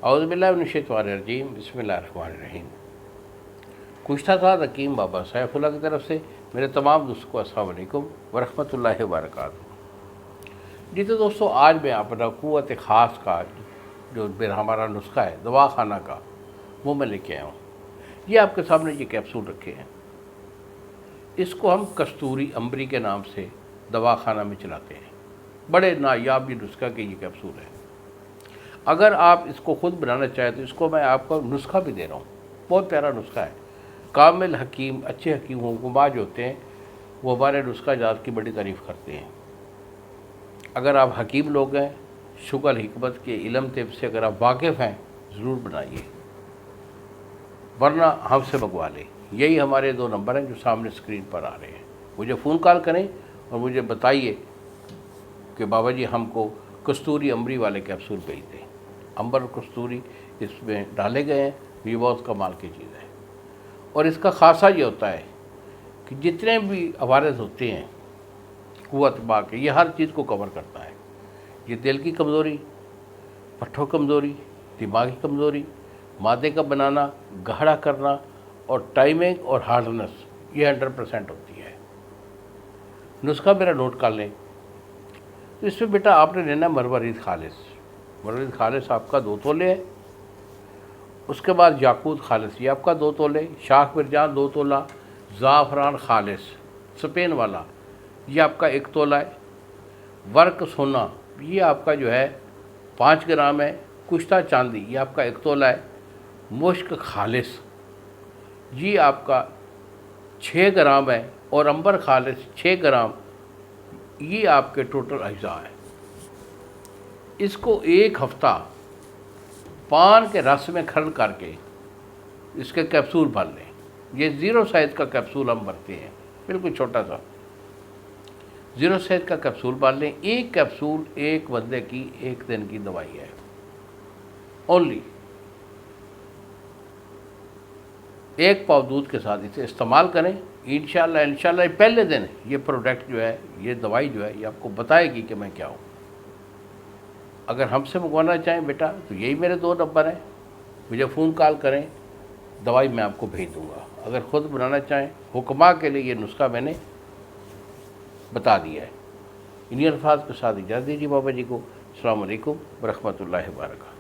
اعوذ باللہ من الشیطان الرجیم، بسم اللہ الرحمن الرحیم۔ پوچھتا تھا حکیم بابا سیف اللہ کی طرف سے، میرے تمام دوستوں کو السلام علیکم ورحمۃ اللہ وبرکاتہ۔ جی تو دوستو، آج میں اپنا قوت خاص کا جو ہمارا نسخہ ہے دوا خانہ کا، وہ میں لے کے آیا ہوں۔ یہ آپ کے سامنے یہ کیپسول رکھے ہیں، اس کو ہم کستوری امبری کے نام سے دوا خانہ میں چلاتے ہیں۔ بڑے نایاب یہ نسخہ کے یہ کیپسول ہے۔ اگر آپ اس کو خود بنانا چاہیں تو اس کو میں آپ کو نسخہ بھی دے رہا ہوں، بہت پیارا نسخہ ہے۔ کامل حکیم، اچھے حکیم حکماں جو ہوتے ہیں وہ ہمارے نسخہ جات کی بڑی تعریف کرتے ہیں۔ اگر آپ حکیم لوگ ہیں، شغل حکمت کے علم طب سے اگر آپ واقف ہیں، ضرور بنائیے، ورنہ ہم سے منگوا لیں۔ یہی ہمارے 2 نمبر ہیں جو سامنے اسکرین پر آ رہے ہیں۔ مجھے فون کال کریں اور مجھے بتائیے کہ بابا جی ہم کو کستوری امبری والے کیپسول بھیج دیں۔ امبر اور کستوری اس میں ڈالے گئے ہیں، یہ بہت کمال کی چیز ہے۔ اور اس کا خاصہ یہ ہوتا ہے کہ جتنے بھی عوارض ہوتے ہیں قوت با کے، یہ ہر چیز کو کور کرتا ہے۔ یہ دل کی کمزوری، پٹھوں کمزوری، دماغی کمزوری، معدے کا بنانا، گاڑھا کرنا اور ٹائمنگ اور ہارڈنس، یہ 100% ہوتی ہے۔ نسخہ میرا نوٹ کر لیں۔ تو اس میں بیٹا آپ نے لینا مروارید خالص۔ مروارید خالص آپ کا 2 تولے ہے۔ اس کے بعد یاقوت خالص، یہ آپ کا 2 تولے، شاخ مرجان 2 تولہ، زعفران خالص سپین والا، یہ آپ کا 1 تولہ ہے۔ ورق سونا، یہ آپ کا جو ہے 5 گرام ہے۔ کشتہ چاندی، یہ آپ کا 1 تولہ ہے۔ مشک خالص، یہ آپ کا 6 گرام ہے، اور امبر خالص 6 گرام، یہ آپ کے ٹوٹل اجزاء ہے۔ اس کو 1 ہفتہ پان کے رس میں کھرل کر کے اس کے کیپسول بھر لیں۔ یہ 0 سائز کا کیپسول ہم بھرتے ہیں، بالکل چھوٹا سا 0 سائز کا کیپسول بھر لیں۔ 1 کیپسول 1 بندے کی 1 دن کی دوائی ہے، اونلی 1 پاؤ دودھ کے ساتھ اسے استعمال کریں۔ انشاءاللہ پہلے دن یہ پروڈکٹ جو ہے، یہ دوائی جو ہے، یہ آپ کو بتائے گی کہ میں کیا ہوں۔ اگر ہم سے منگوانا چاہیں بیٹا تو یہی میرے 2 نمبر ہیں، مجھے فون کال کریں، دوائی میں آپ کو بھیج دوں گا۔ اگر خود بنانا چاہیں، حکماں کے لیے یہ نسخہ میں نے بتا دیا ہے۔ انہی الفاظ کے ساتھ اجازت دیجیے بابا جی کو۔ السلام علیکم ورحمۃ اللہ وبرکاتہ۔